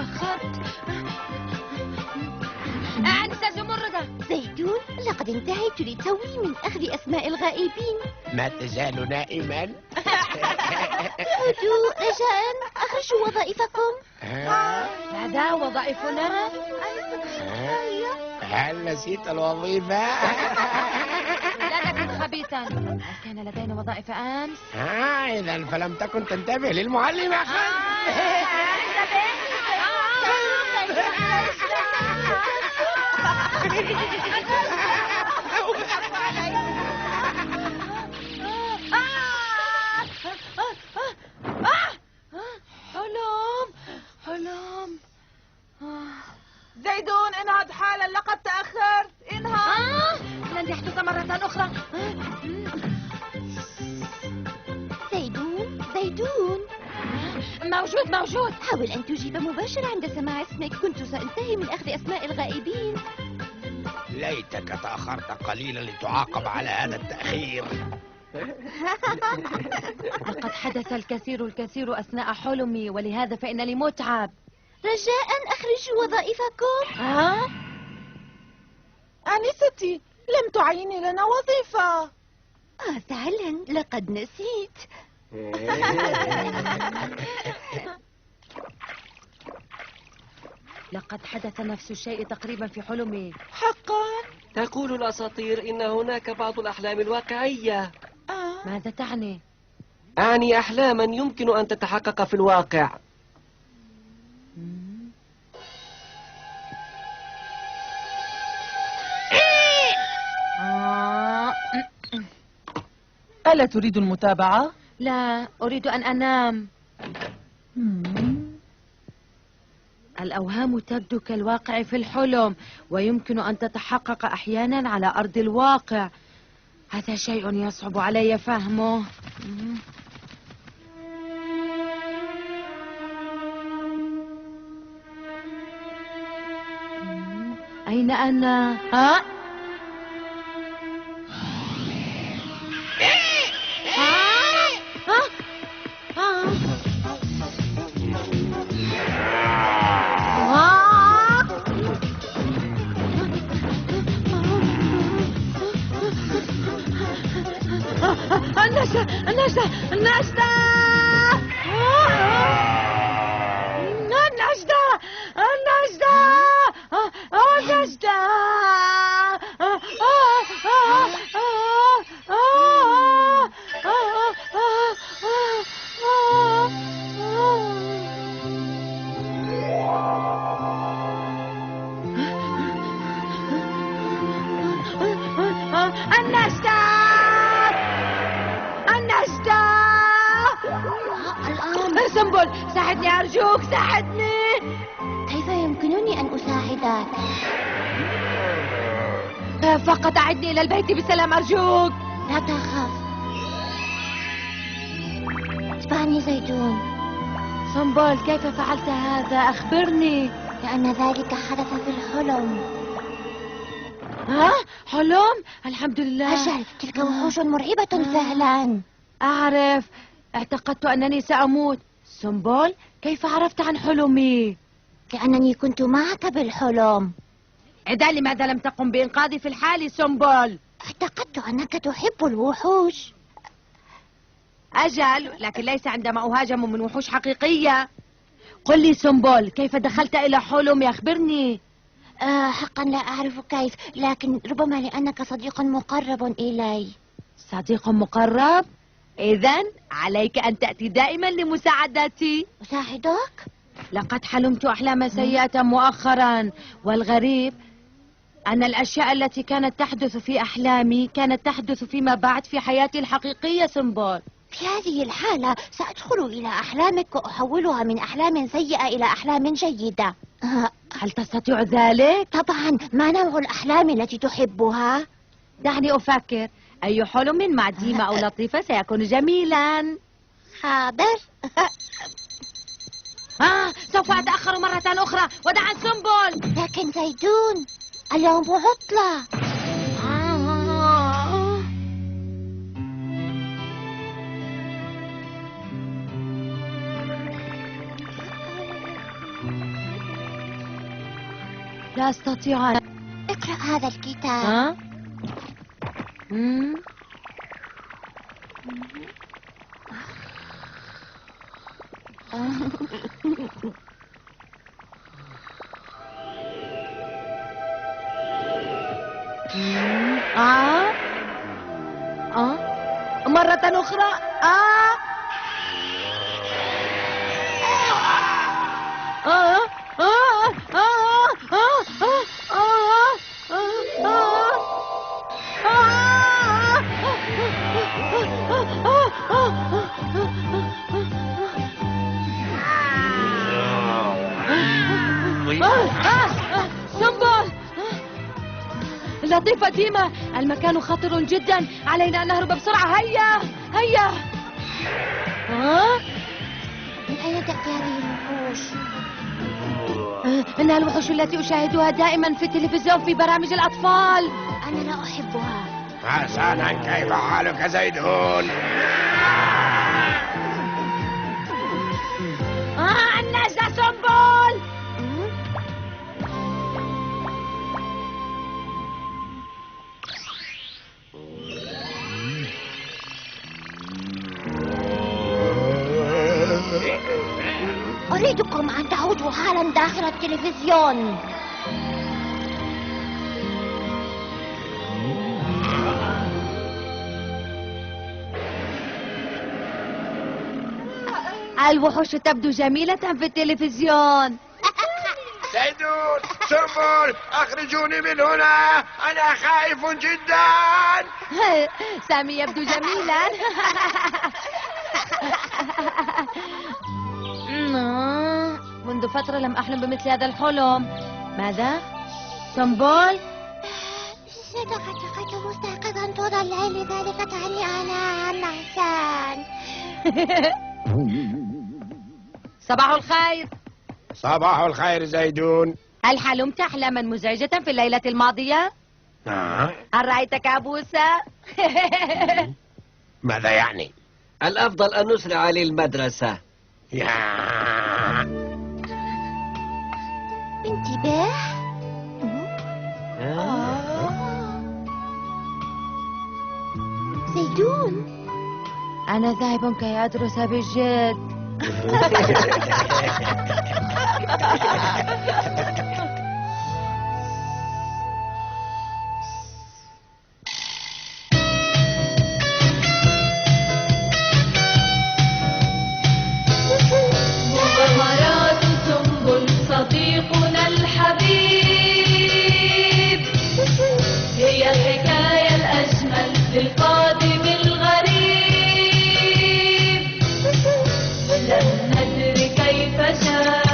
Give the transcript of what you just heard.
تأخرت. أنسة زمردة. زيتون، لقد انتهيت لتوي من أخذ أسماء الغائبين. ما تزال نائما؟ هدوء رجاء، أخرجوا وظائفكم. ماذا وظائفنا؟ هل نسيت الوظيفة؟ لا تكن خبيثا. هل كان لدينا وظائف أمس؟ إذا فلم تكن تنتبه للمعلمة. حلم. زيدون، انهض حالا، لقد تأخرت. انهض. لن يحدث مرة أخرى. زيدون. موجود. حاول أن تجيب مباشرة عند سماع اسمك. كنت سأنتهي من أخذ أسماء الغائبين. ليتك تأخرت قليلا لتعاقب على هذا التأخير. لقد حدث الكثير أثناء حلمي، ولهذا فإنني متعب. رجاء أخرجوا وظائفكم. آنستي، لم تعيني لنا وظيفة. فعلا لقد نسيت. لقد حدث نفس الشيء تقريبا في حلمي. حقا؟ تقول الأساطير إن هناك بعض الأحلام الواقعية. ماذا تعني؟ أعني أحلاما يمكن أن تتحقق في الواقع. ألا تريد المتابعة؟ لا، أريد أن أنام. الأوهام تبدو كالواقع في الحلم، ويمكن أن تتحقق أحيانا على أرض الواقع. هذا شيء يصعب علي فهمه. أين أنا؟ النجدة. سنبل، ساعدني أرجوك، ساعدني. كيف يمكنني أن أساعدك؟ فقط أعدني إلى البيت بسلام أرجوك. لا تخف. اتبعني زيتون. سنبل، كيف فعلت هذا؟ أخبرني. لأن ذلك حدث في الحلم. حلم؟ الحمد لله. أجل، تلك وحوش مرعبة فعلا. أعرف، اعتقدت أنني سأموت. سنبل، كيف عرفت عن حلمي؟ لأنني كنت معك بالحلم. إذا لماذا لم تقم بإنقاذي في الحال سنبل؟ اعتقدت أنك تحب الوحوش. أجل، لكن ليس عندما أهاجم من وحوش حقيقية. قل لي سنبل، كيف دخلت إلى حلمي؟ أخبرني. حقا لا أعرف كيف، لكن ربما لأنك صديق مقرب إلي. صديق مقرب؟ إذن عليك أن تأتي دائما لمساعدتي. أساعدك؟ لقد حلمت أحلاما سيئة مؤخرا، والغريب أن الأشياء التي كانت تحدث في أحلامي كانت تحدث فيما بعد في حياتي الحقيقية سنبل. في هذه الحالة سأدخل إلى أحلامك وأحولها من أحلام سيئة إلى أحلام جيدة. هل تستطيع ذلك؟ طبعا. ما نوع الأحلام التي تحبها؟ دعني أفكر. أي حلم مع ديمة أو لطيفة سيكون جميلا. حاضر. سوف أتأخر مرة أخرى. ودعا سنبل. لكن زيتون، اليوم عطلة. لا أستطيع أن... اقرأ هذا الكتاب. ها؟ مم. مرة أخرى. سنبل، لطيفة ديما، المكان خطر جدا، علينا أن نهرب بسرعة. هيا هيا. من أين تأتي هذه الوحوش؟ إنها الوحوش التي أشاهدها دائما في التلفزيون في برامج الأطفال. أنا لا أحبها. حسنا، كيف حالك زيدون؟ النجدة سنبل. أريدكم أن تعودوا حالا داخل التلفزيون. الوحوش تبدو جميلة في التلفزيون. زيدون، سنبل، أخرجوني من هنا، أنا خائف جدا. سامي يبدو جميلا. منذ فترة لم أحلم بمثل هذا الحلم. ماذا؟ سنبل؟ لقد كنت مستيقظا طول الليل، لذلك تعني أنا نعسان. صباح الخير. صباح الخير زيدون. هل حلمت أحلاما مزعجة في الليلة الماضية؟ هل رأيت كابوسا؟ ماذا يعني؟ الأفضل أن نسرع للمدرسة. انتباه. زيدون، أنا ذاهب كي أدرس بجد. مغامرات سنبل صديقنا الحبيب، هي الحكاية الأجمل للقادم الغريب. لم ندر كيف جاء